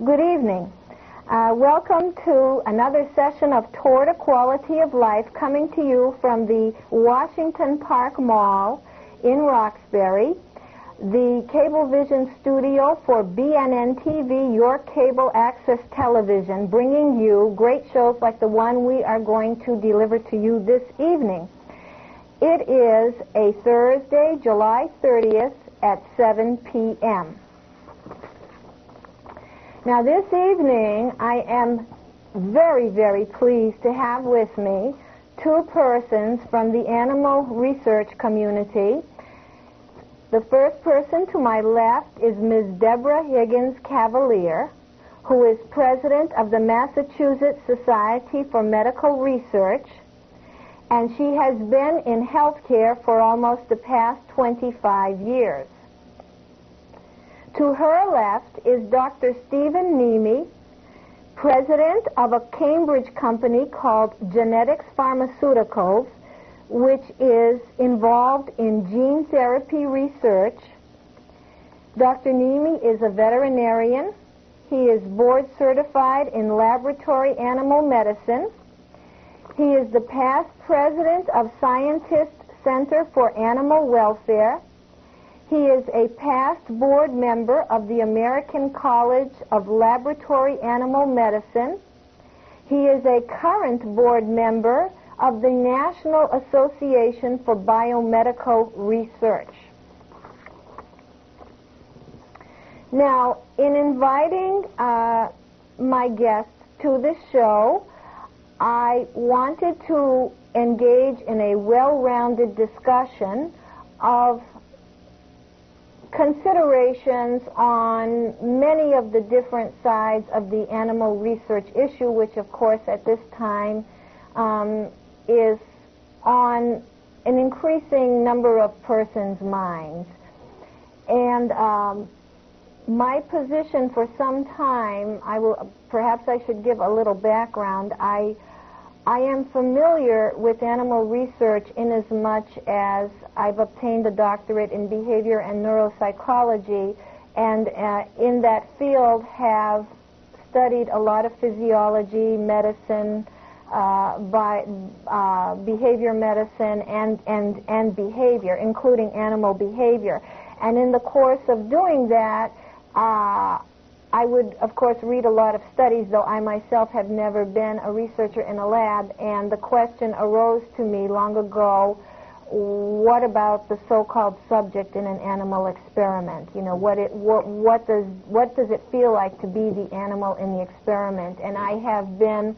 Good evening. Welcome to another session of Toward a Quality of Life, coming to you from the Washington Park Mall in Roxbury, the Cablevision studio for BNN TV, your cable access television, bringing you great shows like the one we are going to deliver to you this evening. It is a Thursday, July 30th at 7 p.m. Now, this evening, I am very, very pleased to have with me two persons from the animal research community. The first person to my left is Ms. Dr Higgins Cavalier, who is president of the Massachusetts Society for Medical Research, and she has been in healthcare for almost the past 25 years. To her left is Dr. Dr Niemi, president of a Cambridge company called Genetics Pharmaceuticals, which is involved in gene therapy research. Dr. Niemi is a veterinarian. He is board certified in laboratory animal medicine. He is the past president of Scientist Center for Animal Welfare. He is a past board member of the American College of Laboratory Animal Medicine. He is a current board member of the National Association for Biomedical Research. Now, in inviting my guests to this show, I wanted to engage in a well-rounded discussion of considerations on many of the different sides of the animal research issue, which of course at this time is on an increasing number of persons' minds. And my position for some time, perhaps I should give a little background. I am familiar with animal research in as much as I've obtained a doctorate in behavior and neuropsychology, and in that field have studied a lot of physiology, medicine, behavior medicine, and behavior, including animal behavior. And in the course of doing that, I would, of course, read a lot of studies, though I myself have never been a researcher in a lab, and the question arose to me long ago, what about the so-called subject in an animal experiment? You know, what does it feel like to be the animal in the experiment? And I have been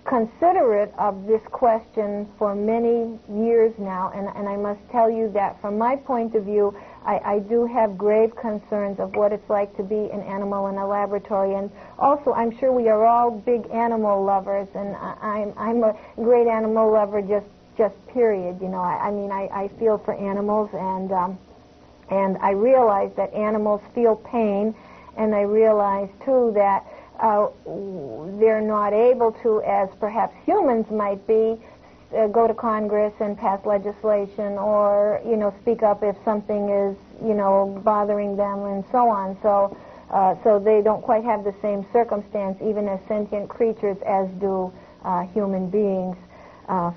considerate of this question for many years now, and I must tell you that from my point of view, I do have grave concerns of what it's like to be an animal in a laboratory. And also, I'm sure we are all big animal lovers, and I'm a great animal lover, just period. You know, I feel for animals, and I realize that animals feel pain, and I realize too that they're not able to, as perhaps humans might be, go to Congress and pass legislation, or, you know, speak up if something is, you know, bothering them, and so on. So they don't quite have the same circumstance, even as sentient creatures, as do human beings,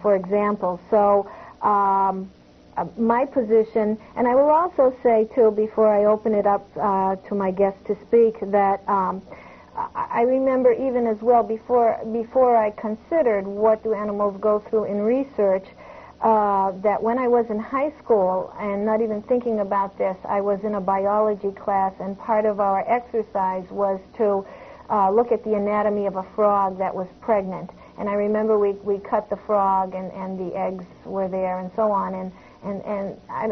for example. So my position, and I will also say too, before I open it up to my guests to speak, that I remember even as well, before I considered what do animals go through in research, that when I was in high school, and not even thinking about this, I was in a biology class, and part of our exercise was to look at the anatomy of a frog that was pregnant. And I remember we cut the frog, and the eggs were there, and so on, and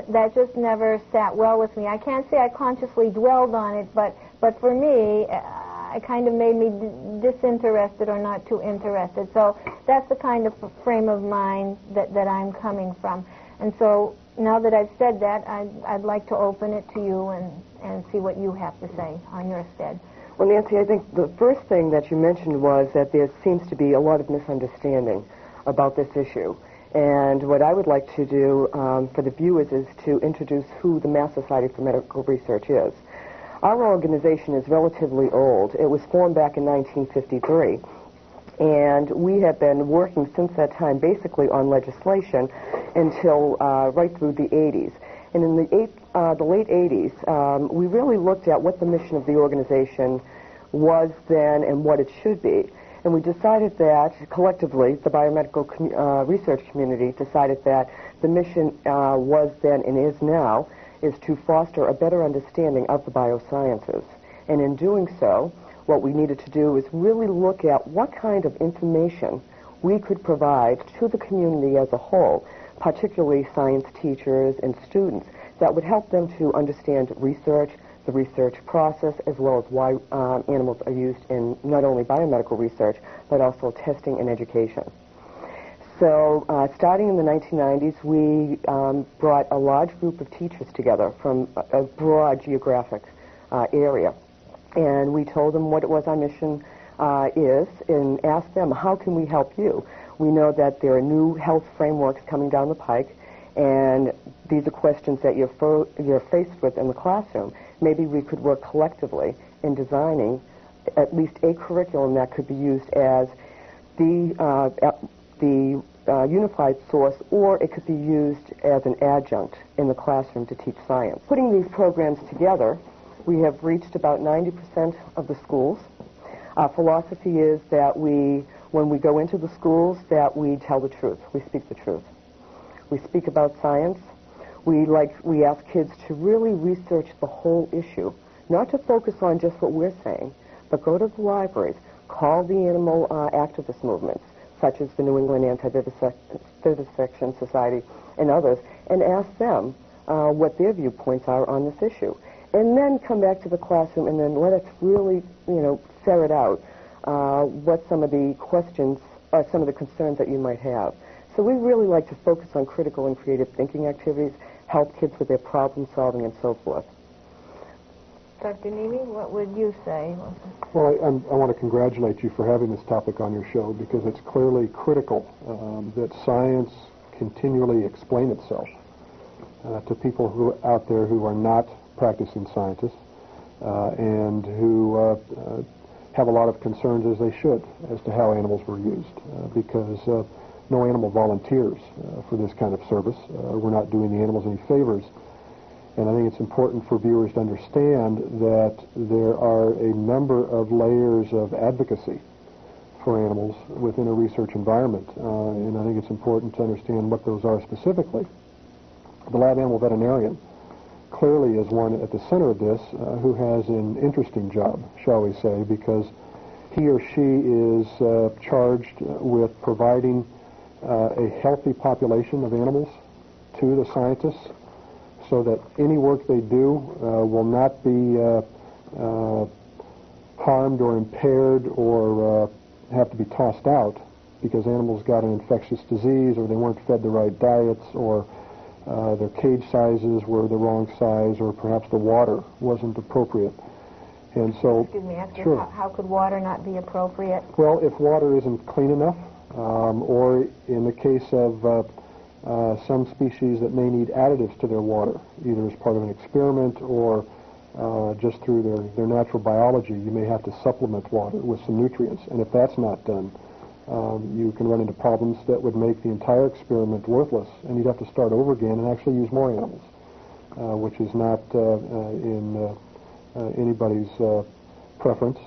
that just never sat well with me. I can't say I consciously dwelled on it, but for me, it kind of made me disinterested or not too interested. So that's the kind of frame of mind that I'm coming from. And so now that I've said that, I'd like to open it to you and see what you have to say on your stead. Well, Nancy, I think the first thing that you mentioned was that there seems to be a lot of misunderstanding about this issue. And what I would like to do for the viewers is to introduce who the Mass Society for Medical Research is. Our organization is relatively old. It was formed back in 1953. And we have been working since that time basically on legislation until right through the 80s. And in the late 80s, we really looked at what the mission of the organization was then and what it should be. And we decided that, collectively, the biomedical research community decided that the mission was then and is now is to foster a better understanding of the biosciences. And in doing so, what we needed to do is really look at what kind of information we could provide to the community as a whole, particularly science teachers and students, that would help them to understand research, the research process, as well as why animals are used in not only biomedical research, but also testing and education. So starting in the 1990s, we brought a large group of teachers together from a broad geographic area. And we told them what it was our mission is and asked them, how can we help you? We know that there are new health frameworks coming down the pike, and these are questions that you're faced with in the classroom. Maybe we could work collectively in designing at least a curriculum that could be used as the unified source, or it could be used as an adjunct in the classroom to teach science. Putting these programs together, we have reached about 90% of the schools. Our philosophy is that when we go into the schools, that we tell the truth. We speak the truth. We speak about science. We ask kids to really research the whole issue, not to focus on just what we're saying, but go to the libraries, call the animal activist movements, such as the New England Anti-Vivisection Society and others, and ask them what their viewpoints are on this issue. And then come back to the classroom and then let us really, ferret out what some of the questions or some of the concerns that you might have. So we really like to focus on critical and creative thinking activities, help kids with their problem solving and so forth. Dr. Niemi, what would you say? Well, I want to congratulate you for having this topic on your show, because it's clearly critical that science continually explain itself to people who out there who are not practicing scientists and who have a lot of concerns, as they should, as to how animals were used, because no animal volunteers for this kind of service. We're not doing the animals any favors. And I think it's important for viewers to understand that there are a number of layers of advocacy for animals within a research environment. And I think it's important to understand what those are specifically. The lab animal veterinarian clearly is one at the center of this who has an interesting job, shall we say, because he or she is charged with providing a healthy population of animals to the scientists, so that any work they do will not be harmed or impaired or have to be tossed out because animals got an infectious disease, or they weren't fed the right diets, or their cage sizes were the wrong size, or perhaps the water wasn't appropriate. And so, excuse me, sure. How could water not be appropriate? Well, if water isn't clean enough, or in the case of some species that may need additives to their water, either as part of an experiment or just through their natural biology, you may have to supplement water with some nutrients. And if that's not done, you can run into problems that would make the entire experiment worthless, and you'd have to start over again and actually use more animals, which is not in anybody's preference.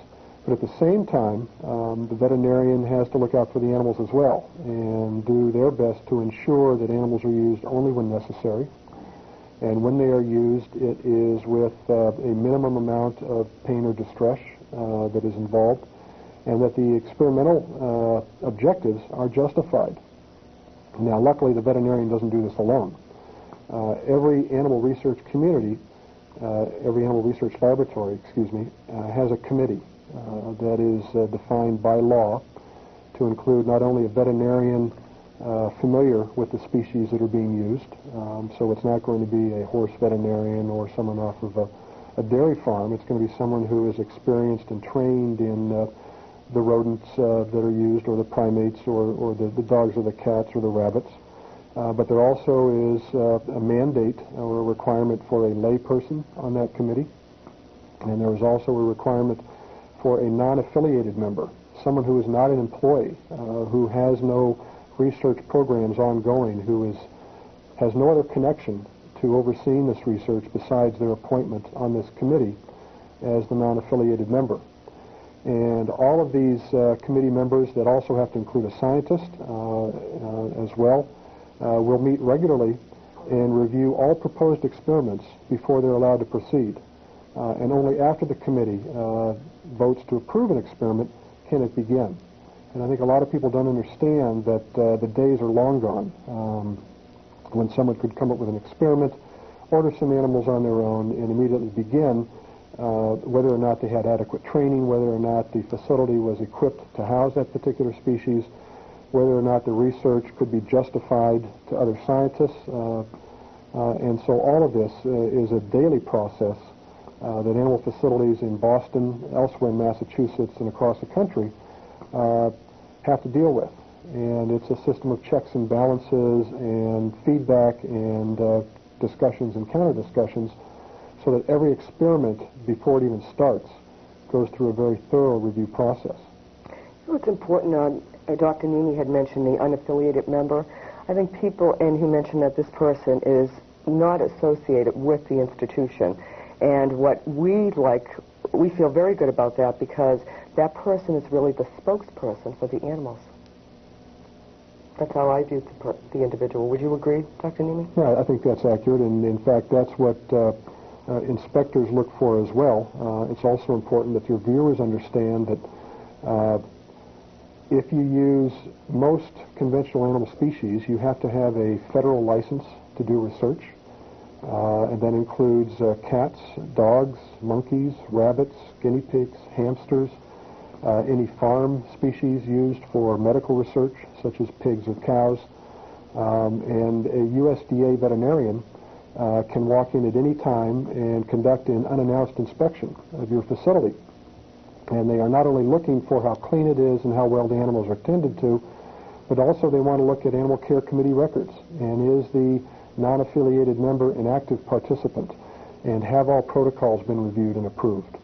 But at the same time, the veterinarian has to look out for the animals as well and do their best to ensure that animals are used only when necessary. And when they are used, it is with a minimum amount of pain or distress that is involved, and that the experimental objectives are justified. Now, luckily, the veterinarian doesn't do this alone. Every animal research community, every animal research laboratory, has a committee that is defined by law to include not only a veterinarian familiar with the species that are being used, so it's not going to be a horse veterinarian or someone off of a dairy farm. It's going to be someone who is experienced and trained in the rodents that are used, or the primates, or the dogs or the cats or the rabbits. But there also is a mandate or a requirement for a lay person on that committee. And there is also a requirement for a non-affiliated member, someone who is not an employee, who has no research programs ongoing, who has no other connection to overseeing this research besides their appointment on this committee as the non-affiliated member. And all of these committee members that also have to include a scientist as well will meet regularly and review all proposed experiments before they're allowed to proceed. And only after the committee votes to approve an experiment can it begin. And I think a lot of people don't understand that the days are long gone when someone could come up with an experiment, order some animals on their own, and immediately begin, whether or not they had adequate training, whether or not the facility was equipped to house that particular species, whether or not the research could be justified to other scientists. And so all of this is a daily process that animal facilities in Boston, elsewhere in Massachusetts, and across the country have to deal with. And it's a system of checks and balances and feedback and discussions and counter-discussions so that every experiment, before it even starts, goes through a very thorough review process. You know, it's important, Dr. Niemi had mentioned the unaffiliated member. I think people, and he mentioned that this person is not associated with the institution. And what we feel very good about that because that person is really the spokesperson for the animals. That's how I view the individual. Would you agree, Dr. Niemi? Yeah, I think that's accurate, and in fact, that's what inspectors look for as well. It's also important that your viewers understand that if you use most conventional animal species, you have to have a federal license to do research, and that includes cats, dogs, monkeys, rabbits, guinea pigs, hamsters, any farm species used for medical research, such as pigs or cows, and a USDA veterinarian can walk in at any time and conduct an unannounced inspection of your facility. And they are not only looking for how clean it is and how well the animals are tended to, but also they want to look at animal care committee records. And is the non-affiliated member an active participant? And have all protocols been reviewed and approved?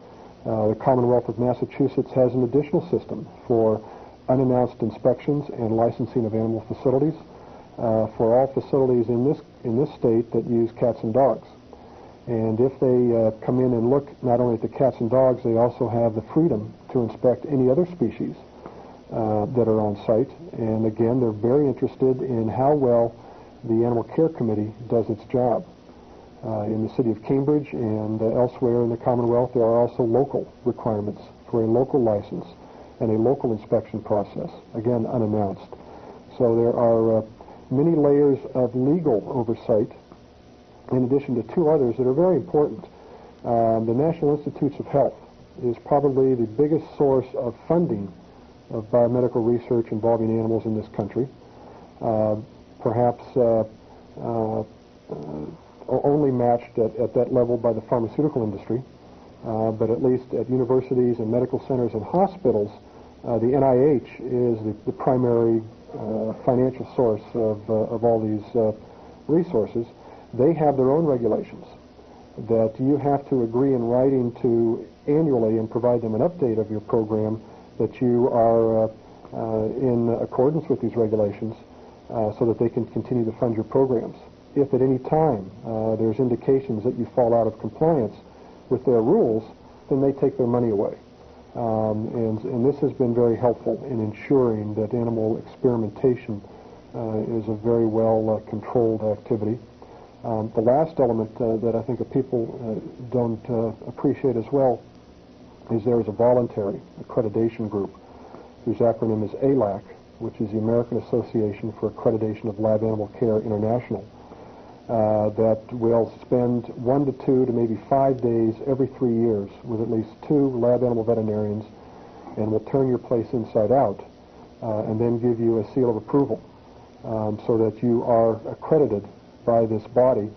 The Commonwealth of Massachusetts has an additional system for unannounced inspections and licensing of animal facilities for all facilities in this state that use cats and dogs. And if they come in and look not only at the cats and dogs, they also have the freedom to inspect any other species that are on site. And again, they're very interested in how well the Animal Care Committee does its job. In the city of Cambridge and elsewhere in the Commonwealth, there are also local requirements for a local license and a local inspection process, again, unannounced. So there are many layers of legal oversight in addition to two others that are very important. The National Institutes of Health is probably the biggest source of funding of biomedical research involving animals in this country. Perhaps only matched at that level by the pharmaceutical industry, but at least at universities and medical centers and hospitals, the NIH is the primary financial source of all these resources. They have their own regulations that you have to agree in writing to annually and provide them an update of your program that you are in accordance with these regulations so that they can continue to fund your programs. If at any time there's indications that you fall out of compliance with their rules, then they take their money away. And this has been very helpful in ensuring that animal experimentation is a very well controlled activity. The last element that I think people don't appreciate as well is there is a voluntary accreditation group whose acronym is ALAC, which is the American Association for Accreditation of Lab Animal Care International, that will spend 1 to 2 to maybe 5 days every 3 years with at least 2 lab animal veterinarians and will turn your place inside out and then give you a seal of approval so that you are accredited by this body.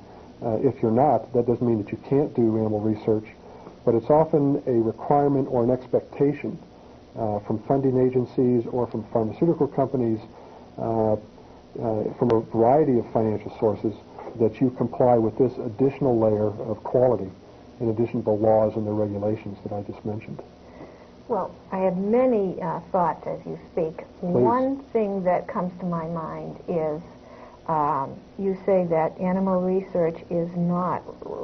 If you're not, that doesn't mean that you can't do animal research, but it's often a requirement or an expectation from funding agencies or from pharmaceutical companies, from a variety of financial sources, that you comply with this additional layer of quality in addition to the laws and the regulations that I just mentioned. Well, I have many thoughts as you speak. Please. One thing that comes to my mind is you say that animal research is not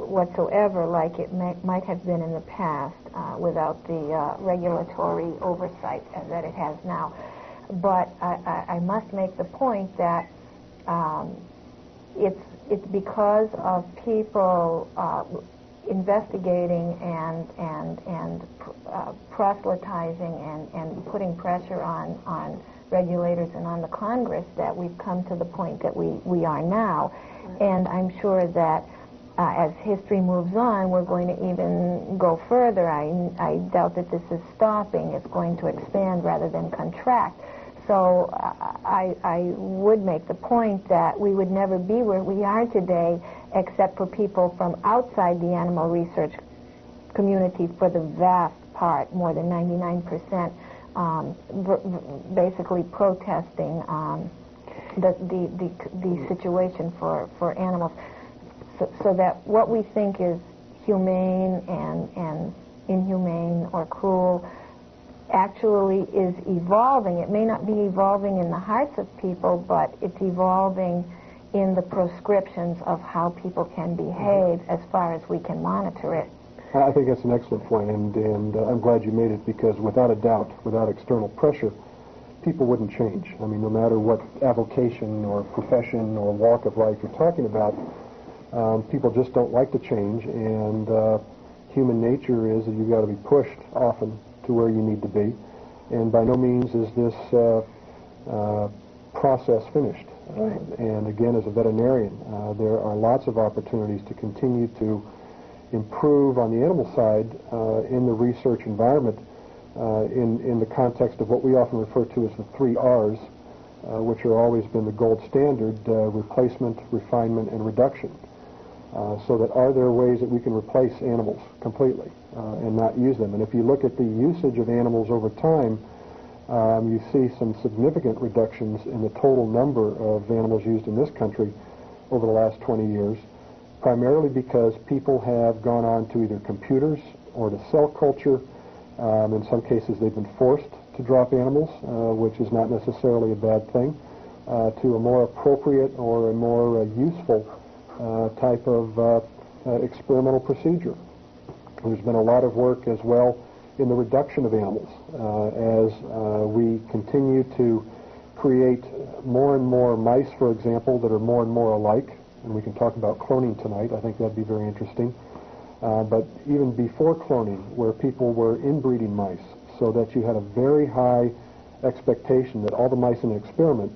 whatsoever like it might have been in the past without the regulatory oversight that it has now. But I must make the point that it's because of people investigating and proselytizing and putting pressure on regulators and on the Congress that we've come to the point that we are now. And I'm sure that as history moves on, we're going to even go further. I doubt that this is stopping. It's going to expand rather than contract. So I would make the point that we would never be where we are today except for people from outside the animal research community for the vast part, more than 99%, basically protesting the situation for animals. So that what we think is humane and inhumane or cruel actually is evolving. It may not be evolving in the hearts of people, but it's evolving in the prescriptions of how people can behave as far as we can monitor it. I think that's an excellent point, and I'm glad you made it, because without a doubt, without external pressure, people wouldn't change. I mean, no matter what avocation or profession or walk of life you're talking about, people just don't like to change, and human nature is that you've got to be pushed often to where you need to be, and by no means is this process finished. And again, as a veterinarian, there are lots of opportunities to continue to improve on the animal side in the research environment in the context of what we often refer to as the 3 R's, which have always been the gold standard: replacement, refinement, and reduction. So that are there ways that we can replace animals completely and not use them? And if you look at the usage of animals over time, you see some significant reductions in the total number of animals used in this country over the last 20 years, primarily because people have gone on to either computers or to cell culture. In some cases, they've been forced to drop animals, which is not necessarily a bad thing, to a more appropriate or a more useful type of experimental procedure. There's been a lot of work as well in the reduction of animals as we continue to create more and more mice, for example, that are more and more alike. And we can talk about cloning tonight. I think that'd be very interesting. But even before cloning, where people were inbreeding mice, so that you had a very high expectation that all the mice in an experiment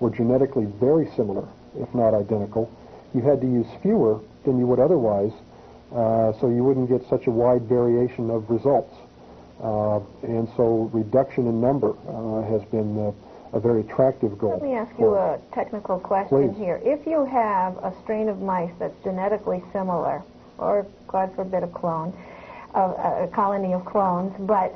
were genetically very similar, if not identical, you had to use fewer than you would otherwise, so you wouldn't get such a wide variation of results. And so reduction in number has been a very attractive goal. Let me ask you a technical question. Please. Here. If you have a strain of mice that's genetically similar, or God forbid a clone, a colony of clones, but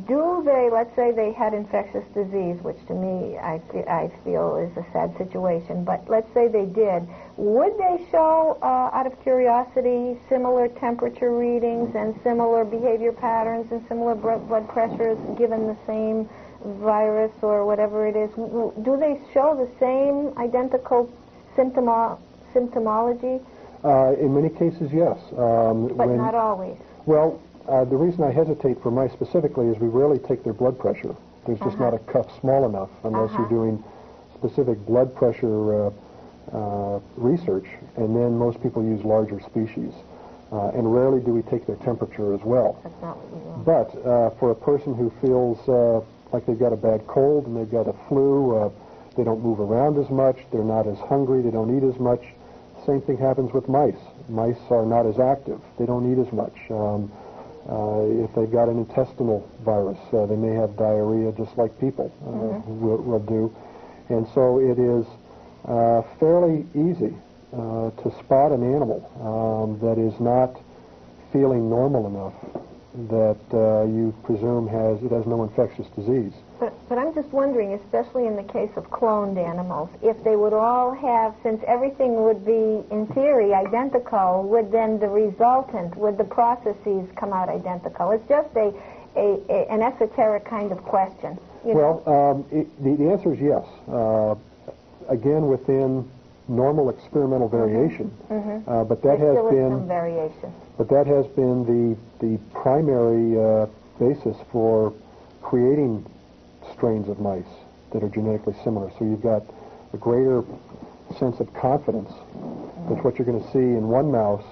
do they, let's say they had infectious disease, which to me I feel is a sad situation, but let's say they did, would they show, out of curiosity, similar temperature readings and similar behavior patterns and similar blood pressures given the same virus or whatever it is? Do they show the same identical symptomology? In many cases, yes. But not always. Well, the reason I hesitate for mice specifically is we rarely take their blood pressure. There's just not a cuff small enough unless you're doing specific blood pressure research, and then most people use larger species. And rarely do we take their temperature as well. That's not what we want. But for a person who feels like they've got a bad cold and they've got a flu, they don't move around as much, they're not as hungry, they don't eat as much. Same thing happens with mice. Mice are not as active. They don't eat as much. If they've got an intestinal virus, they may have diarrhea just like people will do. And so it is fairly easy to spot an animal that is not feeling normal enough that you presume it has no infectious disease. But I'm just wondering, especially in the case of cloned animals, if they would all have, since everything would be, in theory, identical, would then the resultant, would the processes come out identical? It's just an esoteric kind of question. Well, the answer is yes. Again, within normal experimental variation, but that has been some variation. But that has been the primary basis for creating strains of mice that are genetically similar. So you've got a greater sense of confidence that what you're going to see in one mouse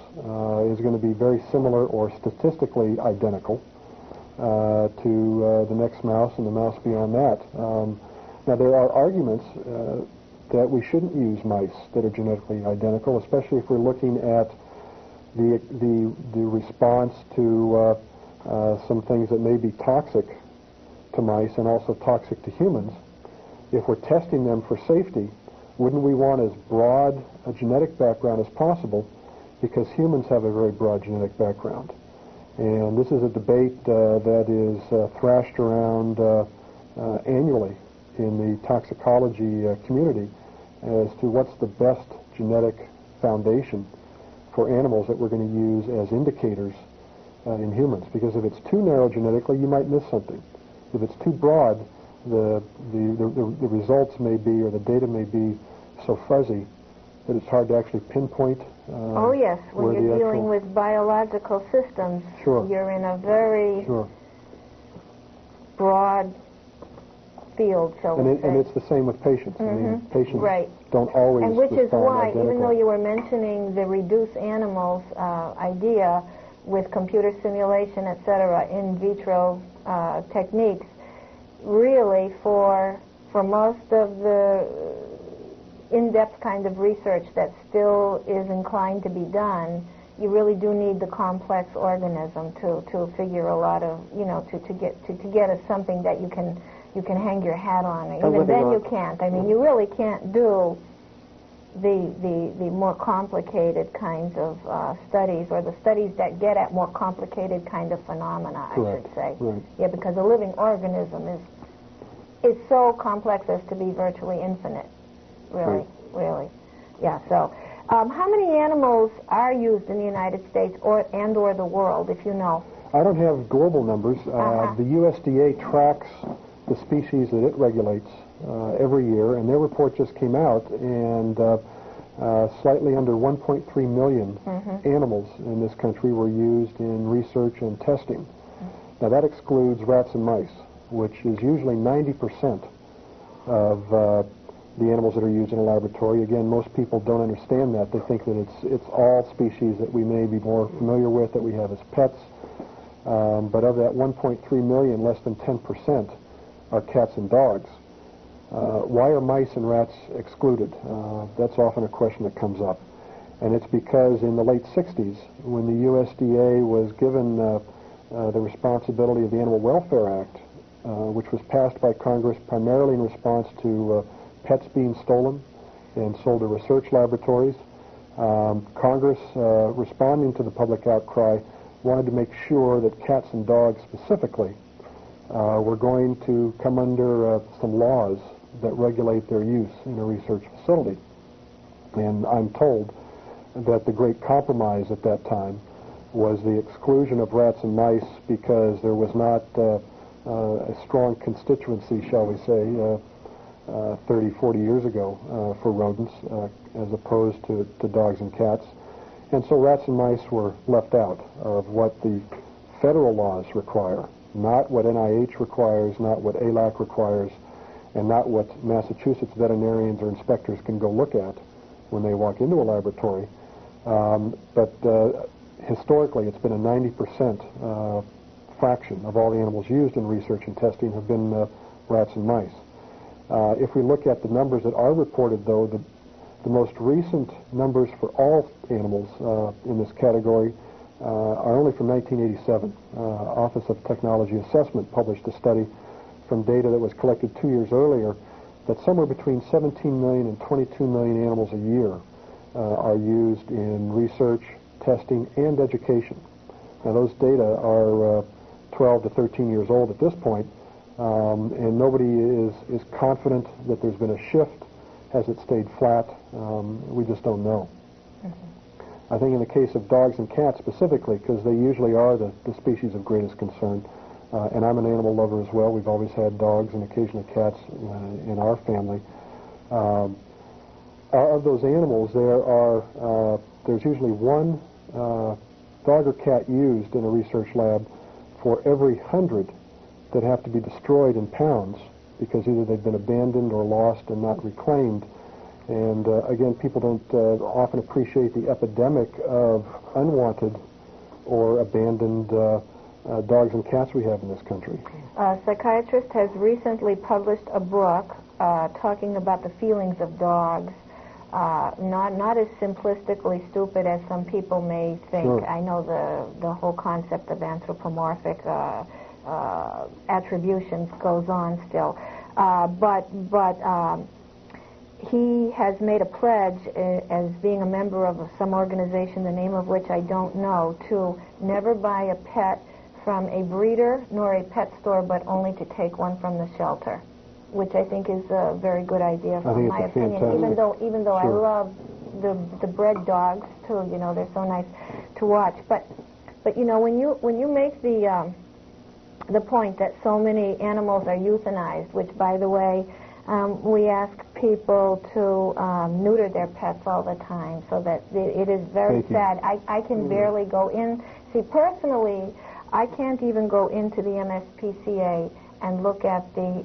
is going to be very similar or statistically identical to the next mouse and the mouse beyond that. Now there are arguments that we shouldn't use mice that are genetically identical, especially if we're looking at the response to some things that may be toxic to mice and also toxic to humans. If we're testing them for safety, wouldn't we want as broad a genetic background as possible, because humans have a very broad genetic background. And this is a debate that is thrashed around annually in the toxicology community as to what's the best genetic foundation for animals that we're going to use as indicators in humans. Because if it's too narrow genetically, you might miss something. If it's too broad, the results may be, or the data may be so fuzzy that it's hard to actually pinpoint. Oh yes, when you're dealing with biological systems, you're in a very broad field, shall we say. And it's the same with patients. I mean, patients don't always and which is why, identical. even though you were mentioning the reduce animals idea with computer simulation, etc., in vitro techniques, really for most of the in-depth kind of research that still is inclined to be done, you really do need the complex organism to figure a lot of, to get us something that you can hang your hat on. Even then you can't. I mean, you really can't do the more complicated kinds of studies, or the studies that get at more complicated kind of phenomena, I should say. Right. Yeah, because a living organism is so complex as to be virtually infinite. Really. Yeah, so how many animals are used in the United States or the world, if you know? I don't have global numbers. The USDA tracks the species that it regulates every year, and their report just came out, and slightly under 1.3 million animals in this country were used in research and testing. Now that excludes rats and mice, which is usually 90% of the animals that are used in a laboratory. Again, most people don't understand that. They think that it's all species that we may be more familiar with, that we have as pets. But of that 1.3 million, less than 10% are cats and dogs. Why are mice and rats excluded? That's often a question that comes up. And it's because in the late 60s, when the USDA was given the responsibility of the Animal Welfare Act, which was passed by Congress primarily in response to pets being stolen and sold to research laboratories, Congress, responding to the public outcry, wanted to make sure that cats and dogs specifically were going to come under some laws that regulate their use in a research facility. And I'm told that the great compromise at that time was the exclusion of rats and mice, because there was not a strong constituency, shall we say, 30, 40 years ago for rodents as opposed to dogs and cats. And so rats and mice were left out of what the federal laws require, not what NIH requires, not what ALAC requires, and not what Massachusetts veterinarians or inspectors can go look at when they walk into a laboratory. But historically, it's been a 90% fraction of all the animals used in research and testing have been rats and mice. If we look at the numbers that are reported, though, the most recent numbers for all animals in this category are only from 1987. Office of Technology Assessment published a study from data that was collected 2 years earlier that somewhere between 17 million and 22 million animals a year are used in research, testing, and education. Now those data are 12 to 13 years old at this point, and nobody is confident that there's been a shift. Has it stayed flat? We just don't know. I think in the case of dogs and cats specifically, because they usually are the species of greatest concern, and I'm an animal lover as well. We've always had dogs and occasionally cats in our family. Of those animals, there's usually one dog or cat used in a research lab for every 100 that have to be destroyed in pounds because either they've been abandoned or lost and not reclaimed. And again, people don't often appreciate the epidemic of unwanted or abandoned dogs and cats we have in this country. A psychiatrist has recently published a book talking about the feelings of dogs, not as simplistically stupid as some people may think. Sure. I know the whole concept of anthropomorphic attributions goes on still, but he has made a pledge as being a member of some organization, the name of which I don't know, to never buy a pet from a breeder nor a pet store, but only to take one from the shelter, which I think is a very good idea from my opinion. Fantastic. Even though I love the bred dogs too, you know, they're so nice to watch. But you know, when you make the point that so many animals are euthanized, which by the way, we ask people to neuter their pets all the time, so that it is very sad. I can barely go in. See, personally, I can't even go into the MSPCA and look at the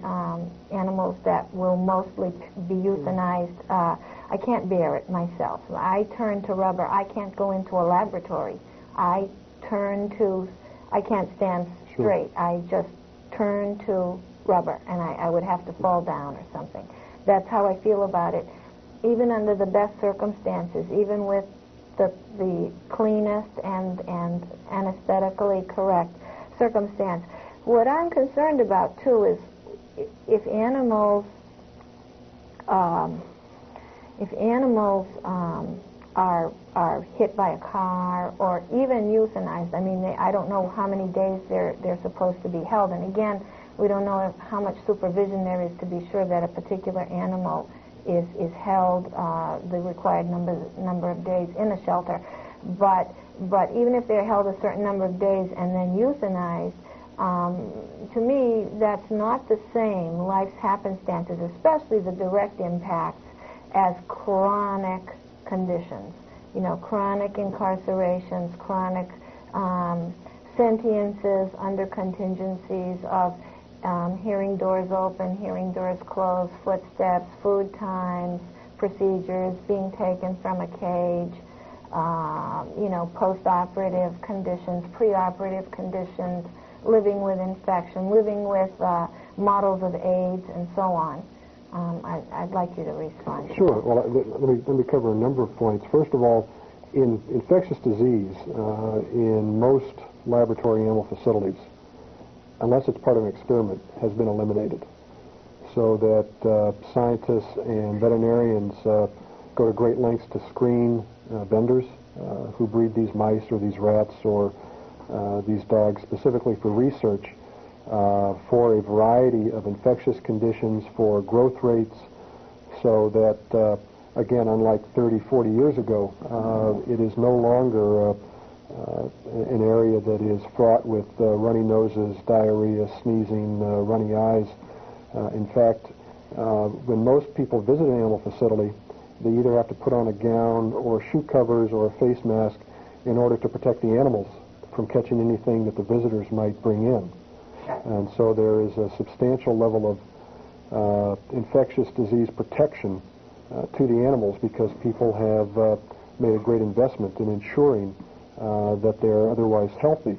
animals that will mostly be euthanized. I can't bear it myself. I turn to rubber. I can't go into a laboratory. I can't stand straight. I just turn to rubber, and I would have to fall down or something. That's how I feel about it, even under the best circumstances, even with the cleanest and anesthetically correct circumstance. What I'm concerned about too is if animals are hit by a car or even euthanized. I mean, I don't know how many days they're supposed to be held, and again, we don't know how much supervision there is to be sure that a particular animal is held the required number of days in a shelter. But even if they're held a certain number of days and then euthanized, to me, that's not the same life's happenstances, especially the direct impacts, as chronic conditions. You know, chronic incarcerations, chronic sentiences under contingencies of hearing doors open, hearing doors closed, footsteps, food times, procedures, being taken from a cage, you know, post-operative conditions, pre-operative conditions, living with infection, living with models of AIDS, and so on. I'd like you to respond. Sure. Well, let me cover a number of points. First of all, in infectious disease, in most laboratory animal facilities, unless it's part of an experiment, has been eliminated, so that scientists and veterinarians go to great lengths to screen vendors who breed these mice or these rats or these dogs specifically for research for a variety of infectious conditions, for growth rates, so that, again, unlike 30, 40 years ago, it is no longer an area that is fraught with runny noses, diarrhea, sneezing, runny eyes. In fact, when most people visit an animal facility, they either have to put on a gown or shoe covers or a face mask in order to protect the animals from catching anything that the visitors might bring in. And so there is a substantial level of infectious disease protection to the animals because people have made a great investment in ensuring that they're otherwise healthy.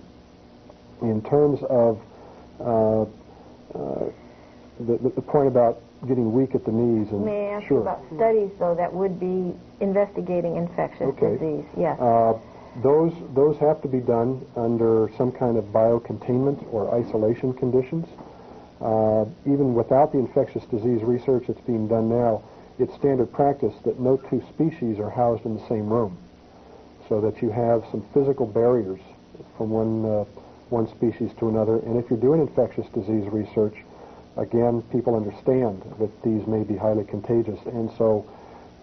In terms of the point about getting weak at the knees, and may I ask you about studies, though, that would be investigating infectious disease? Yes. Those have to be done under some kind of biocontainment or isolation conditions. Even without the infectious disease research that's being done now, it's standard practice that no two species are housed in the same room, so that you have some physical barriers from one species to another. And if you're doing infectious disease research, Again, people understand that these may be highly contagious, and so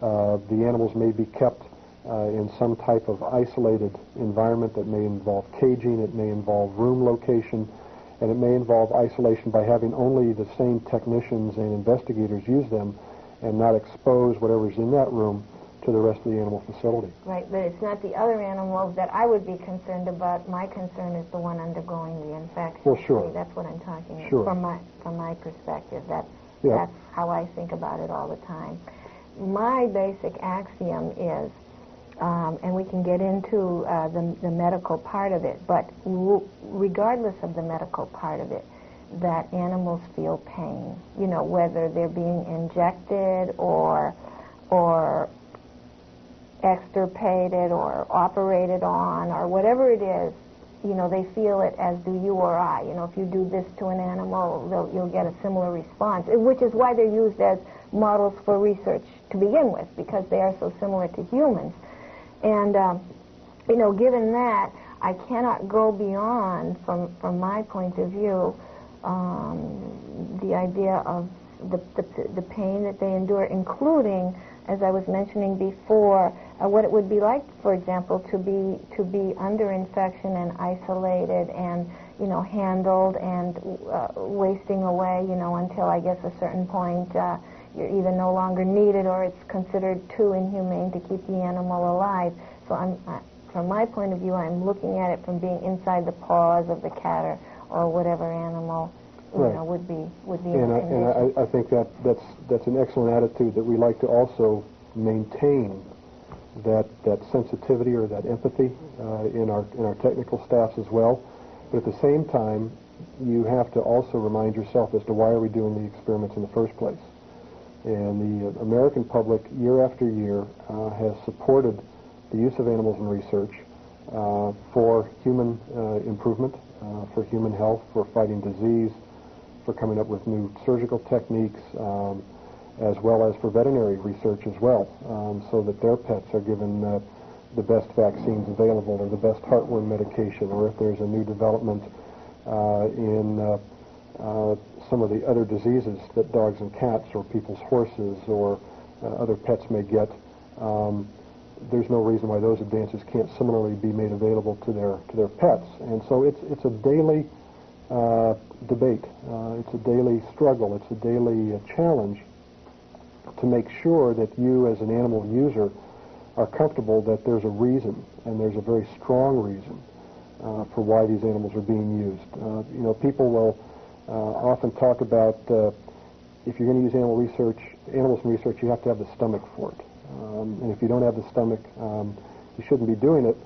the animals may be kept in some type of isolated environment that may involve caging, it may involve room location, and it may involve isolation by having only the same technicians and investigators use them and not expose whatever's in that room to the rest of the animal facility. Right, but it's not the other animals that I would be concerned about. My concern is the one undergoing the infection. Well, sure. See, that's what I'm talking about. Sure. From my perspective. That's how I think about it all the time. My basic axiom is, and we can get into the medical part of it, but regardless of the medical part of it, that animals feel pain. You know, whether they're being injected or extirpated or operated on or whatever it is, you know, they feel it as do you or I. You know, if you do this to an animal, you'll get a similar response, which is why they're used as models for research to begin with, because they are so similar to humans. And, you know, given that, I cannot go beyond, from my point of view, the idea of the pain that they endure, including, as I was mentioning before, what it would be like, for example, to be under infection and isolated and, you know, handled and wasting away, you know, until I guess a certain point you're either no longer needed or it's considered too inhumane to keep the animal alive. So from my point of view, I'm looking at it from being inside the paws of the cat or whatever animal, you know, would be in a condition. And I think that's an excellent attitude, that we like to also maintain that sensitivity or that empathy in our technical staffs as well. But at the same time, you have to also remind yourself as to why are we doing the experiments in the first place. And the American public, year after year, has supported the use of animals in research for human improvement, for human health, for fighting disease, for coming up with new surgical techniques, as well as for veterinary research as well, so that their pets are given the best vaccines available or the best heartworm medication, or if there's a new development in some of the other diseases that dogs and cats or people's horses or other pets may get, there's no reason why those advances can't similarly be made available to their pets. And so it's a daily debate. It's a daily struggle. It's a daily challenge to make sure that you as an animal user are comfortable that there's a reason, and there's a very strong reason for why these animals are being used. You know, people will often talk about if you're going to use animals in research, you have to have the stomach for it. And if you don't have the stomach, you shouldn't be doing it.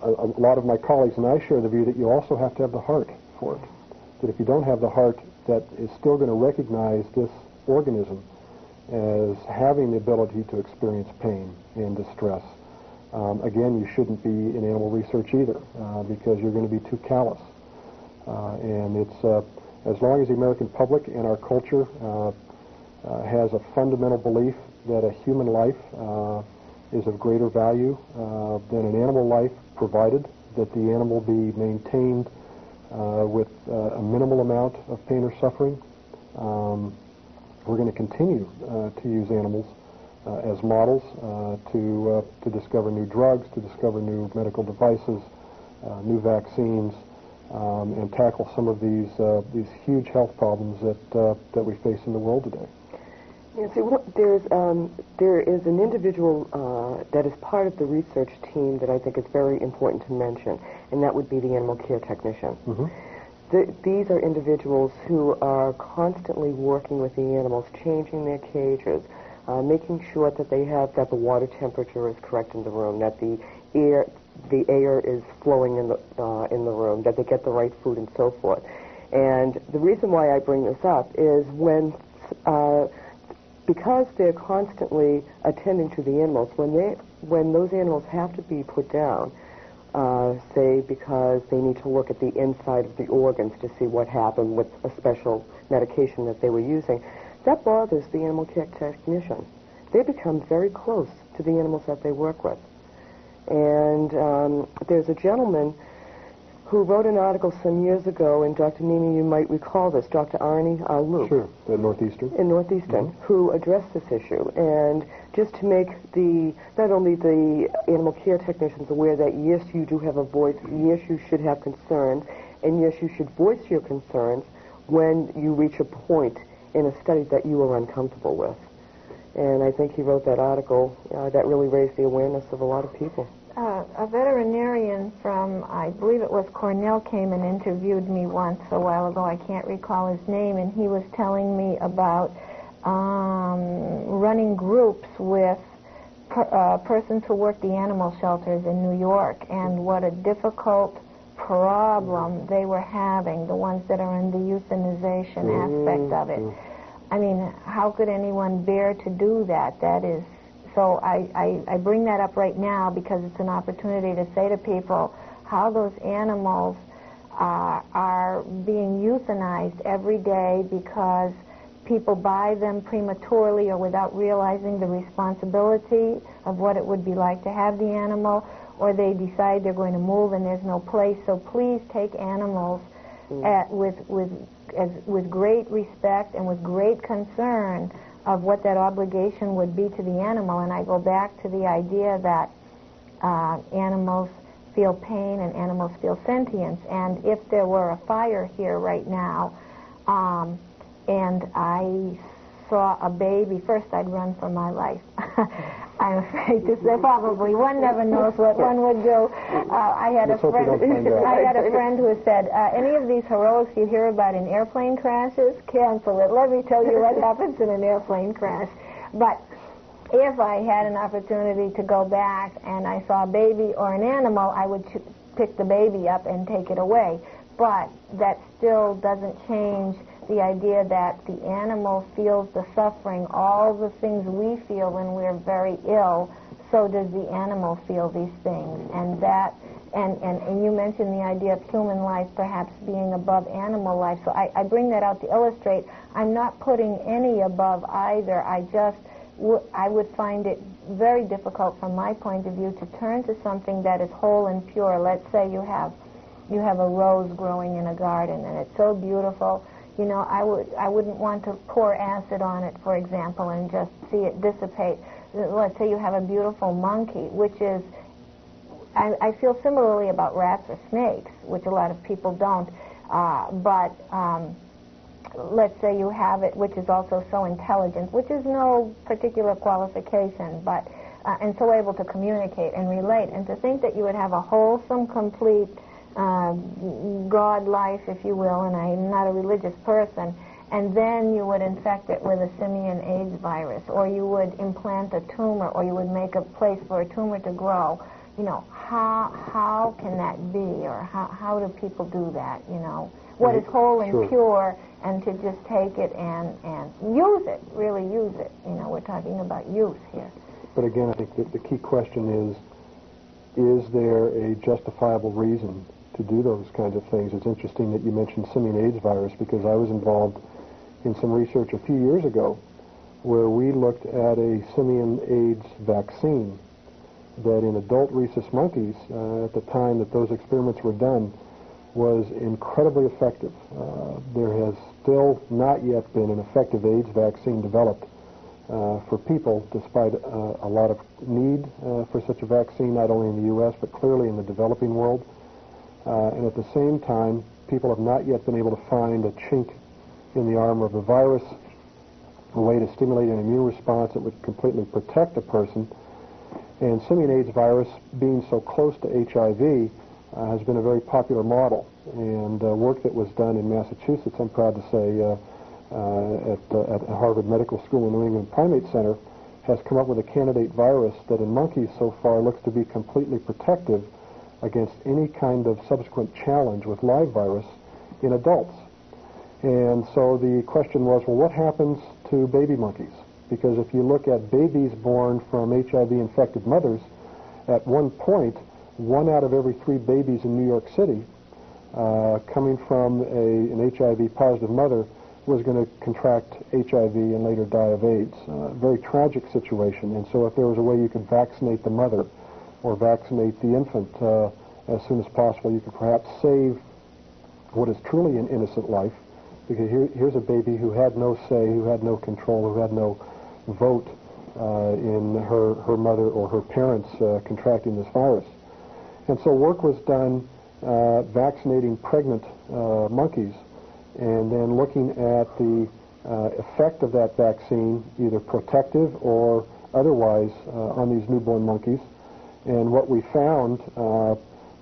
A lot of my colleagues and I share the view that you also have to have the heart for it. That if you don't have the heart that is still going to recognize this organism as having the ability to experience pain and distress, again, you shouldn't be in animal research either, because you're going to be too callous. And it's as long as the American public and our culture has a fundamental belief that a human life is of greater value than an animal life, provided that the animal be maintained with a minimal amount of pain or suffering, we're going to continue to use animals as models to discover new drugs, to discover new medical devices, new vaccines, and tackle some of these huge health problems that we face in the world today. Nancy, there is an individual that is part of the research team that I think is very important to mention, and that would be the animal care technician. Mm-hmm. These are individuals who are constantly working with the animals, changing their cages, making sure that the water temperature is correct in the room, that the air is flowing in the room, that they get the right food, and so forth. And the reason why I bring this up is because they're constantly attending to the animals, when those animals have to be put down, say because they need to look at the inside of the organs to see what happened with a special medication that they were using, that bothers the animal care technician. They become very close to the animals that they work with. And there's a gentleman who wrote an article some years ago, and Dr. Niemi, you might recall this, Dr. Arnie Luke. Sure, at Northeastern. In Northeastern, who addressed this issue. And just to make not only the animal care technicians aware that, yes, you do have a voice, yes, you should have concerns, and yes, you should voice your concerns when you reach a point in a study that you are uncomfortable with. And I think he wrote that article that really raised the awareness of a lot of people. A veterinarian from, I believe it was Cornell, came and interviewed me once a while ago. I can't recall his name, and he was telling me about running groups with persons who work the animal shelters in New York, and what a difficult problem they were having, the ones that are in the euthanization aspect of it. I mean, how could anyone bear to do that? That is, so I bring that up right now because it's an opportunity to say to people how those animals are being euthanized every day because people buy them prematurely or without realizing the responsibility of what it would be like to have the animal, or they decide they're going to move and there's no place. So please take animals with great respect and with great concern of what that obligation would be to the animal. And I go back to the idea that animals feel pain and animals feel sentience. And if there were a fire here right now, and I saw a baby, first I'd run for my life. I'm afraid to say, probably. One never knows what one would do. I had a friend who said, any of these heroics you hear about in airplane crashes, cancel it. Let me tell you what happens in an airplane crash. But if I had an opportunity to go back and I saw a baby or an animal, I would pick the baby up and take it away. But that still doesn't change the idea that the animal feels the suffering, all the things we feel when we're very ill, so does the animal feel these things. And that, and you mentioned the idea of human life perhaps being above animal life. So I bring that out to illustrate I'm not putting any above either. I would find it very difficult from my point of view to turn to something that is whole and pure. Let's say you have a rose growing in a garden and it's so beautiful. You know, I wouldn't want to pour acid on it, for example, and just see it dissipate. Let's say you have a beautiful monkey, which is, I feel similarly about rats or snakes, which a lot of people don't. But let's say you have it, which is also so intelligent, which is no particular qualification, but and so able to communicate and relate. And to think that you would have a wholesome, complete God life, if you will, and I'm not a religious person, and then you would infect it with a simian AIDS virus, or you would implant a tumor, or you would make a place for a tumor to grow. You know, how can that be, or how do people do that, you know? What is whole and pure, and to just take it and use it, really use it. You know, we're talking about use here. But again, I think that the key question is there a justifiable reason to do those kinds of things? It's interesting that you mentioned simian AIDS virus, because I was involved in some research a few years ago where we looked at a simian AIDS vaccine that in adult rhesus monkeys, at the time that those experiments were done, was incredibly effective. There has still not yet been an effective AIDS vaccine developed for people, despite a lot of need for such a vaccine, not only in the U.S., but clearly in the developing world. And at the same time, people have not yet been able to find a chink in the armor of the virus, a way to stimulate an immune response that would completely protect a person. And simian AIDS virus, being so close to HIV, has been a very popular model. And work that was done in Massachusetts, I'm proud to say, at Harvard Medical School and New England Primate Center, has come up with a candidate virus that in monkeys so far looks to be completely protective against any kind of subsequent challenge with live virus in adults. And so the question was, well, what happens to baby monkeys? Because if you look at babies born from HIV-infected mothers, at one point, 1 out of every 3 babies in New York City coming from an HIV-positive mother was going to contract HIV and later die of AIDS. Very tragic situation. And so if there was a way you could vaccinate the mother or vaccinate the infant as soon as possible, you could perhaps save what is truly an innocent life, because here's a baby who had no say, who had no control, who had no vote in her mother or her parents contracting this virus. And so work was done vaccinating pregnant monkeys and then looking at the effect of that vaccine, either protective or otherwise, on these newborn monkeys. And what we found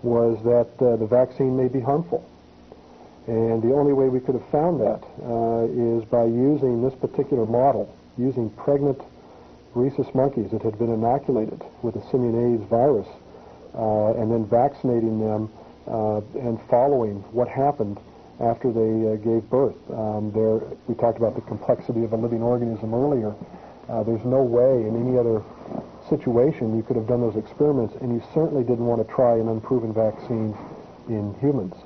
was that the vaccine may be harmful. And the only way we could have found that is by using this particular model, using pregnant rhesus monkeys that had been inoculated with the simian AIDS virus, and then vaccinating them and following what happened after they gave birth. We talked about the complexity of a living organism earlier. There's no way in any other situation you could have done those experiments, and you certainly didn't want to try an unproven vaccine in humans.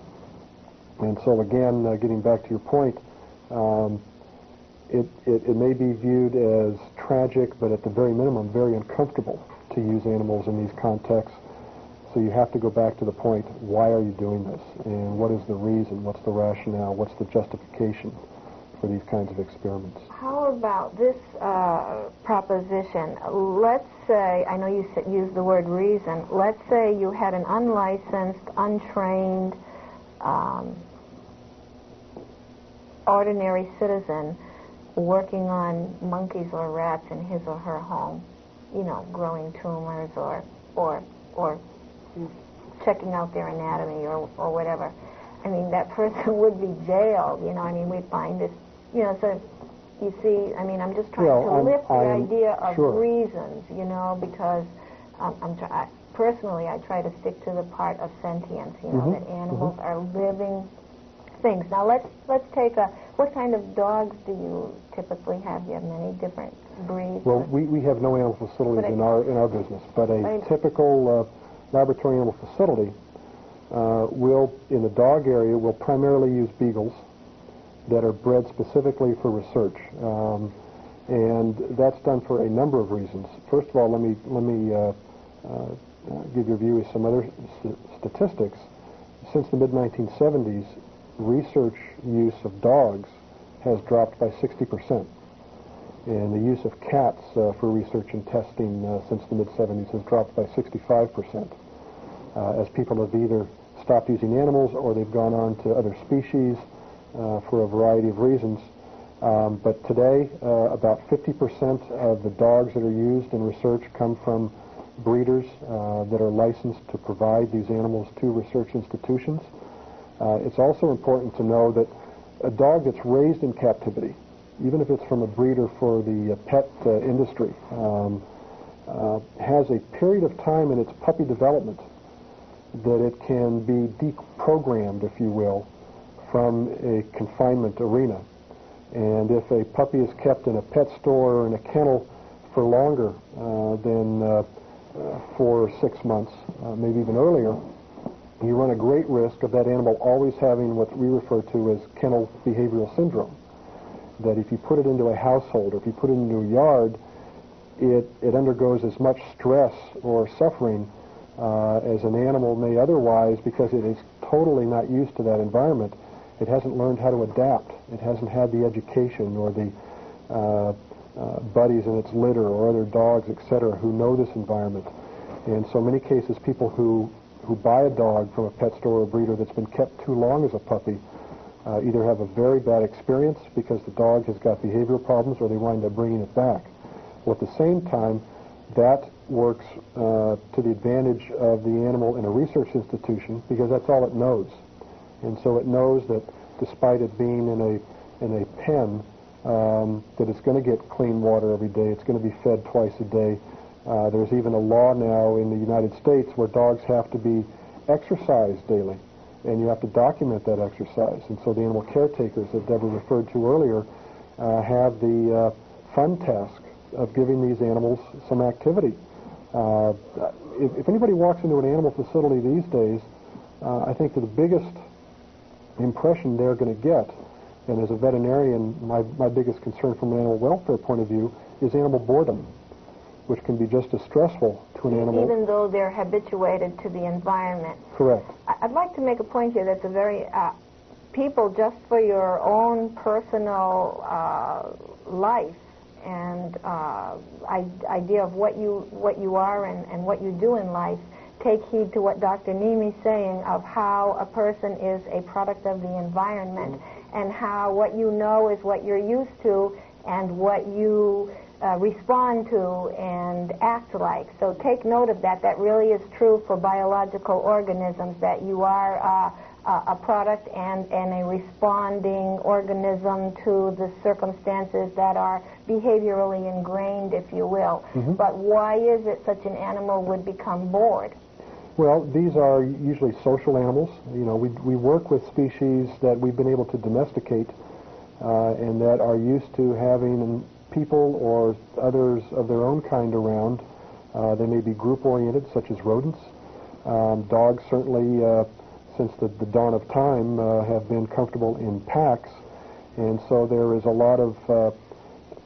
And so again, getting back to your point, it may be viewed as tragic, but at the very minimum, very uncomfortable to use animals in these contexts. So you have to go back to the point, why are you doing this? And what is the reason? What's the rationale? What's the justification for these kinds of experiments? How about this proposition? Let's say, I know you used the word reason, let's say you had an unlicensed, untrained, ordinary citizen working on monkeys or rats in his or her home, growing tumors or checking out their anatomy or whatever. I mean, that person would be jailed, we find this, so you see, I'm just trying to lift the idea of reasons, because personally I try to stick to the part of sentience, that animals are living things. Now let's take what kind of dogs do you typically have? You have many different breeds. Well, we have no animal facilities in our business, but a typical laboratory animal facility in the dog area, will primarily use beagles that are bred specifically for research, and that's done for a number of reasons. First of all, let me give your viewers some other statistics. Since the mid-1970s, research use of dogs has dropped by 60%. And the use of cats for research and testing since the mid-70s has dropped by 65%. As people have either stopped using animals or they've gone on to other species for a variety of reasons. But today, about 50% of the dogs that are used in research come from breeders that are licensed to provide these animals to research institutions. It's also important to know that a dog that's raised in captivity, even if it's from a breeder for the pet industry, has a period of time in its puppy development that it can be deprogrammed, if you will, from a confinement arena. And if a puppy is kept in a pet store or in a kennel for longer than 4 or 6 months, maybe even earlier, you run a great risk of that animal always having what we refer to as kennel behavioral syndrome. That if you put it into a household or if you put it into a yard, it undergoes as much stress or suffering as an animal may otherwise, because it is totally not used to that environment. It hasn't learned how to adapt. It hasn't had the education or the buddies in its litter or other dogs, etc., who know this environment. And so in many cases, people who buy a dog from a pet store or breeder that's been kept too long as a puppy either have a very bad experience because the dog has got behavioral problems, or they wind up bringing it back. Well, at the same time, that works to the advantage of the animal in a research institution, because that's all it knows. And so it knows that despite it being in a pen, that it's going to get clean water every day, it's going to be fed twice a day. There's even a law now in the United States where dogs have to be exercised daily, and you have to document that exercise. And so the animal caretakers that Deborah referred to earlier have the fun task of giving these animals some activity. If anybody walks into an animal facility these days, I think that the biggest impression they're going to get, and as a veterinarian, my biggest concern from an animal welfare point of view, is animal boredom. which can be just as stressful to an animal. Even though they're habituated to the environment. Correct. I'd like to make a point here that's a very, people, just for your own personal life and idea of what you are and what you do in life, take heed to what Dr. Niemi is saying of how a person is a product of the environment, and how what you know is what you're used to and what you respond to and act like. So take note of that. That really is true for biological organisms, that you are a product and a responding organism to the circumstances that are behaviorally ingrained, if you will. But why is it such an animal would become bored? Well, these are usually social animals. You know, we work with species that we've been able to domesticate and that are used to having people or others of their own kind around. They may be group-oriented, such as rodents. Dogs certainly, since the dawn of time, have been comfortable in packs, and so there is a lot of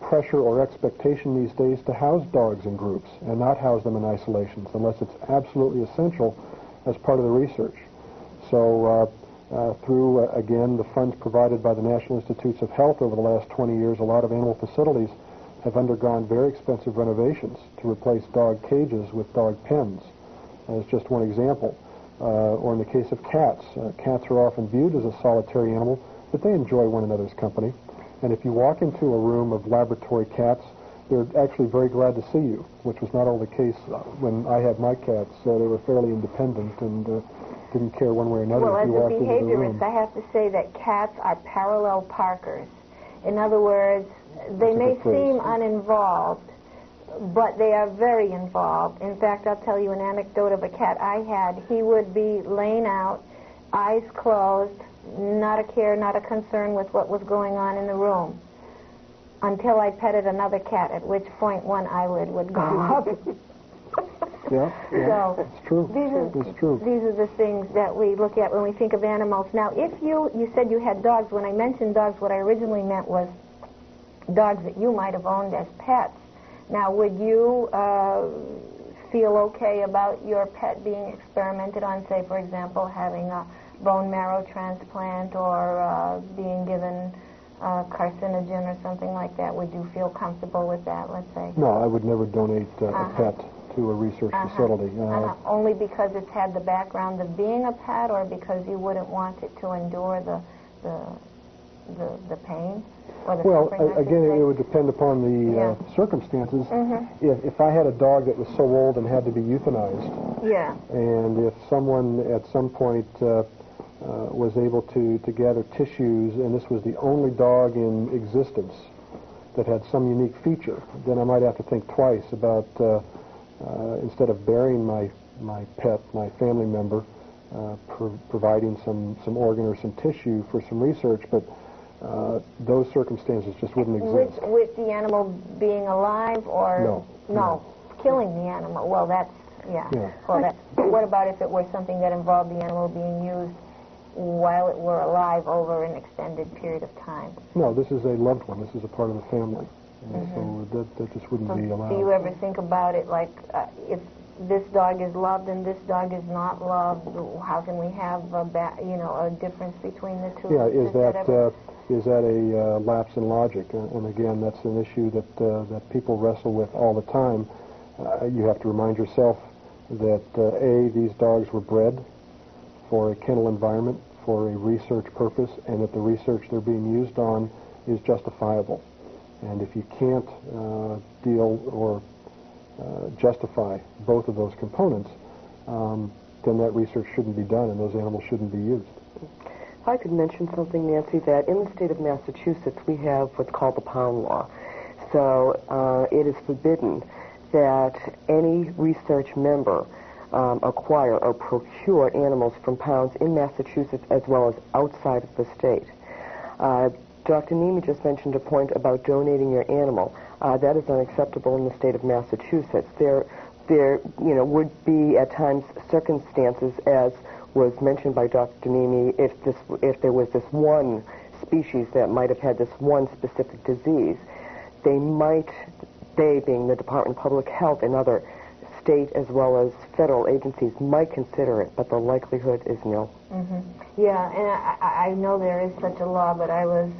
pressure or expectation these days to house dogs in groups and not house them in isolations unless it's absolutely essential as part of the research. So through, again, the funds provided by the National Institutes of Health over the last 20 years, a lot of animal facilities have undergone very expensive renovations to replace dog cages with dog pens, as just one example. Or in the case of cats, cats are often viewed as a solitary animal, but they enjoy one another's company. And if you walk into a room of laboratory cats, they're actually very glad to see you, which was not always the case when I had my cats. So they were fairly independent and didn't care one way or another. Well, if as you a walked into the room. behaviorist, I have to say that cats are parallel parkers. In other words, they may seem uninvolved, but they are very involved. In fact, I'll tell you an anecdote of a cat I had. He would be laying out, eyes closed, not a care, not a concern with what was going on in the room, until I petted another cat, at which point one eyelid would go up. Yeah, So it's true. These are the things that we look at when we think of animals. Now, if you said you had dogs. When I mentioned dogs, what I originally meant was dogs that you might have owned as pets. Now, would you feel okay about your pet being experimented on, say, for example, having a bone marrow transplant or being given carcinogen or something like that? Would you feel comfortable with that, let's say? No, I would never donate a pet to a research facility. Only because it's had the background of being a pet, or because you wouldn't want it to endure the pain? Or the well, suffering, again, it would depend upon the circumstances. If I had a dog that was so old and had to be euthanized, and if someone at some point was able to gather tissues, and this was the only dog in existence that had some unique feature, then I might have to think twice about, instead of burying my pet, my family member, providing some organ or some tissue for some research, but those circumstances just wouldn't exist. With the animal being alive, or no, killing the animal? Well, that's Well, what about if it were something that involved the animal being used while it were alive over an extended period of time? No, this is a loved one. This is a part of the family, and so that just wouldn't be allowed. Do you ever think about it like if this dog is loved and this dog is not loved? How can we have a difference between the two? Yeah, is that a lapse in logic? And again, that's an issue that people wrestle with all the time. You have to remind yourself that these dogs were bred for a kennel environment, for a research purpose, and that the research they're being used on is justifiable. And if you can't deal or justify both of those components, then that research shouldn't be done and those animals shouldn't be used. If I could mention something, Nancy, that in the state of Massachusetts we have what's called the pound law. So it is forbidden that any research member acquire or procure animals from pounds in Massachusetts as well as outside of the state. Dr. Niemi just mentioned a point about donating your animal. That is unacceptable in the state of Massachusetts. There would be at times circumstances, as was mentioned by Dr. Niemi, if there was this one species that might have had this one specific disease, they might they, being the Department of Public Health and other state as well as federal agencies, might consider it, but the likelihood is nil. Mm-hmm. Yeah, and I know there is such a law, but I was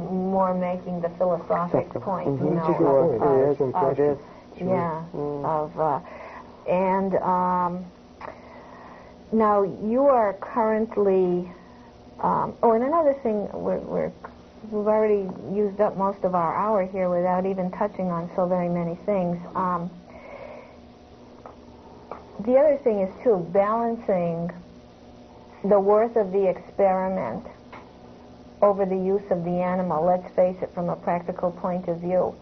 more making the philosophic point, Mm-hmm. you know. Sure, it is. Yeah, and now you are currently, and another thing, we've already used up most of our hour here without even touching on so very many things. The other thing is, too, balancing the worth of the experiment over the use of the animal. Let's face it, from a practical point of view.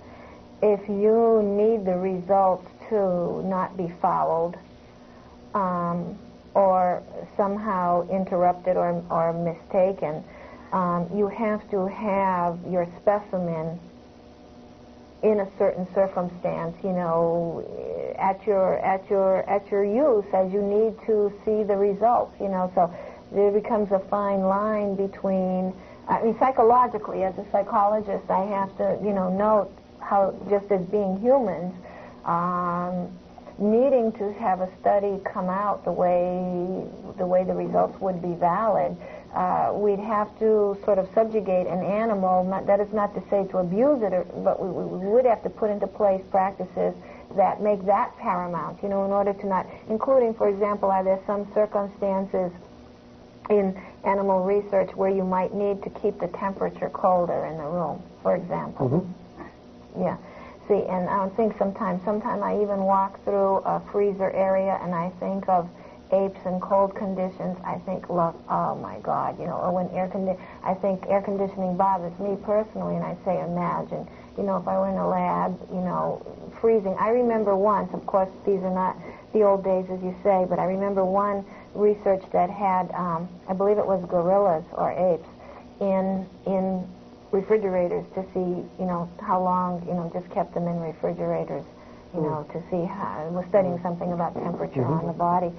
If you need the results to not be fouled or somehow interrupted or mistaken, you have to have your specimen in a certain circumstance, you know, at your use as you need to see the results, you know. So there becomes a fine line between, I mean, psychologically, as a psychologist, I have to, you know, note how, just as being humans, needing to have a study come out the way the results would be valid, we'd have to sort of subjugate an animal. That is not to say to abuse it, but we would have to put into place practices that make that paramount, you know, in order to not, including, for example, are there some circumstances in animal research where you might need to keep the temperature colder in the room, for example. Mm-hmm. Yeah. See, and I think sometimes I even walk through a freezer area and I think of apes in cold conditions. I think, look, oh my God, you know, or when I think air conditioning bothers me personally, and I say, imagine, you know, if I were in a lab, you know, freezing. I remember once, of course, these are not the old days, as you say, but I remember one research that had, I believe it was gorillas or apes, in refrigerators to see, you know, how long, you know, just kept them in refrigerators, you know, to see how, was studying something about temperature on the body.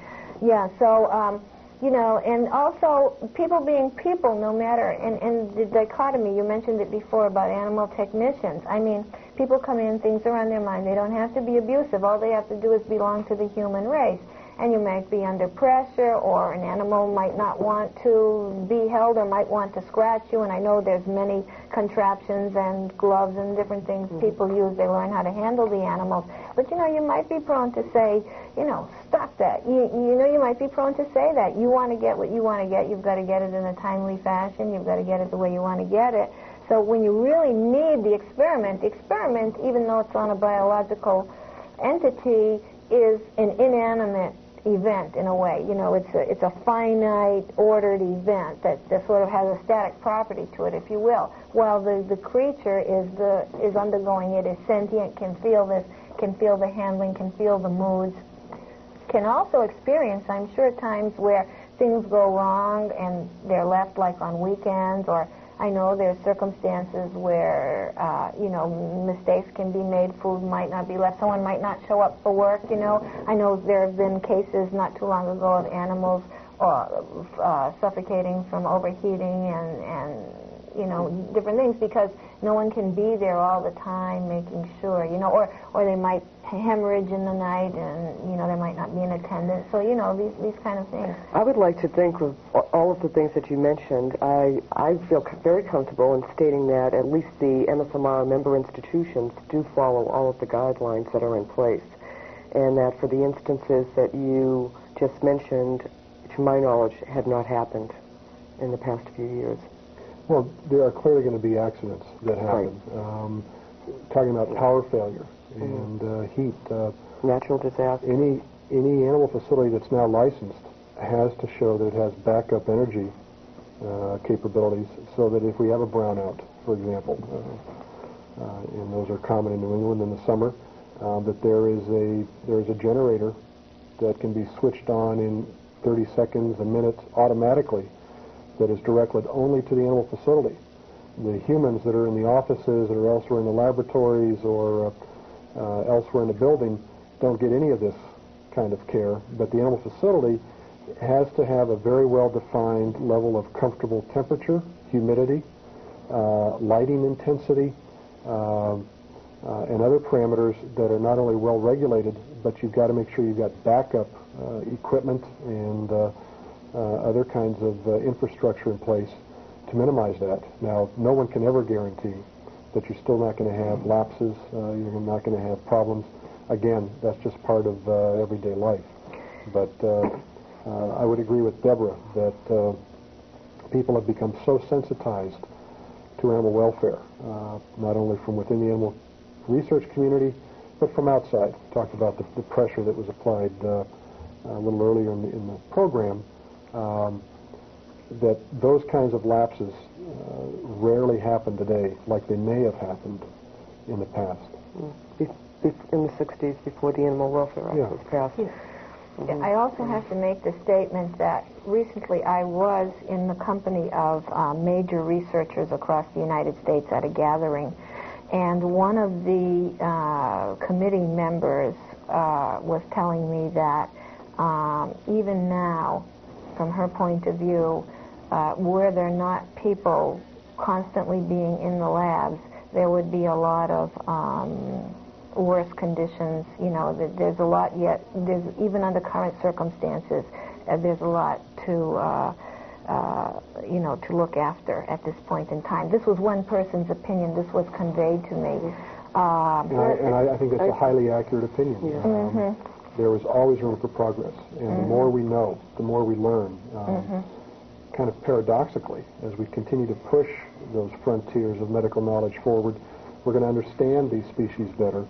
Yeah, so, you know, and also people being people, no matter, and the dichotomy, you mentioned it before about animal technicians. I mean, people come in, things are on their mind. They don't have to be abusive. All they have to do is belong to the human race. And you might be under pressure, or an animal might not want to be held or might want to scratch you. And I know there's many contraptions and gloves and different things people use. They learn how to handle the animals. But, you know, you might be prone to say, you know, stop that. You know, you might be prone to say that. You want to get what you want to get. You've got to get it in a timely fashion. You've got to get it the way you want to get it. So when you really need the experiment, even though it's on a biological entity, is an inanimate event in a way. You know, it's a finite, ordered event that sort of has a static property to it, if you will. While the creature is undergoing it, is sentient, can feel this, can feel the handling, can feel the moods, can also experience, I'm sure, times where things go wrong and they're left like on weekends, or I know there's circumstances where, you know, mistakes can be made, food might not be left, someone might not show up for work, you know. I know there have been cases not too long ago of animals suffocating from overheating and, you know, different things because no one can be there all the time making sure, you know, or they might hemorrhage in the night and, you know, there might not be an attendant. So, you know, these kind of things. I would like to think of all of the things that you mentioned. I feel very comfortable in stating that at least the MSMR member institutions do follow all of the guidelines that are in place, and that for the instances that you just mentioned, to my knowledge, have not happened in the past few years. Well, there are clearly going to be accidents that happen. Right. Talking about power failure and heat. Natural disaster. Any animal facility that's now licensed has to show that it has backup energy capabilities, so that if we have a brownout, for example, and those are common in New England in the summer, that there is a generator that can be switched on in 30 seconds, a minute, automatically, that is directed only to the animal facility. The humans that are in the offices or elsewhere in the laboratories or elsewhere in the building don't get any of this kind of care, but the animal facility has to have a very well-defined level of comfortable temperature, humidity, lighting intensity, and other parameters that are not only well regulated, but you've got to make sure you've got backup equipment and other kinds of infrastructure in place to minimize that. Now, no one can ever guarantee that you're still not going to have lapses, you're not going to have problems. Again, that's just part of everyday life. But I would agree with Deborah that people have become so sensitized to animal welfare, not only from within the animal research community, but from outside. Talked about the pressure that was applied a little earlier in the program, that those kinds of lapses rarely happen today like they may have happened in the past. In the 60s, before the Animal Welfare Act was passed. Yeah. Mm-hmm. I also have to make the statement that recently I was in the company of major researchers across the United States at a gathering, and one of the committee members was telling me that even now, from her point of view, were there not people constantly being in the labs, there would be a lot of worse conditions. You know, there's a lot yet. There's even under current circumstances, there's a lot to you know, to look after at this point in time. This was one person's opinion. This was conveyed to me. And I think that's a highly accurate opinion. Yeah. There is always room for progress, and the more we know, the more we learn. Kind of paradoxically, as we continue to push those frontiers of medical knowledge forward, we're going to understand these species better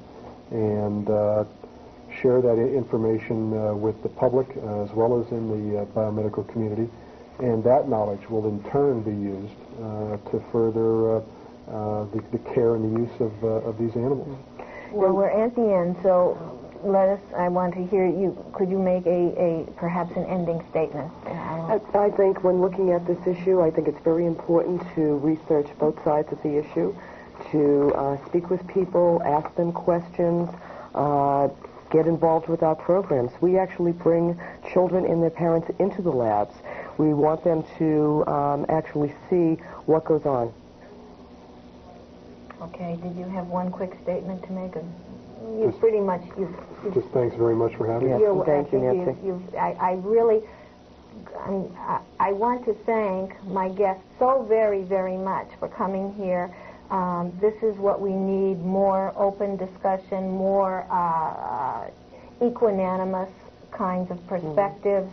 and share that information with the public as well as in the biomedical community, and that knowledge will in turn be used to further the care and the use of these animals. Well, we're at the end, so I want to hear you. Could you make perhaps an ending statement? I think when looking at this issue, I think it's very important to research both sides of the issue, to speak with people, ask them questions, get involved with our programs. We actually bring children and their parents into the labs. We want them to actually see what goes on. Okay, did you have one quick statement to make? You pretty much, Just thanks very much for having us. Thank you, Nancy. I really, I want to thank my guests so very, very much for coming here. This is what we need: more open discussion, more equanimous kinds of perspectives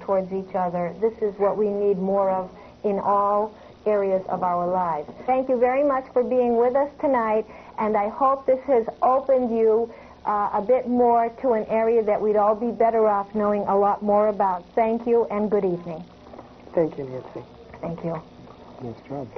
towards each other. This is what we need more of in all areas of our lives. Thank you very much for being with us tonight, and I hope this has opened you a bit more to an area that we'd all be better off knowing a lot more about. Thank you, and good evening. Thank you, Nancy. Thank you. Nice job.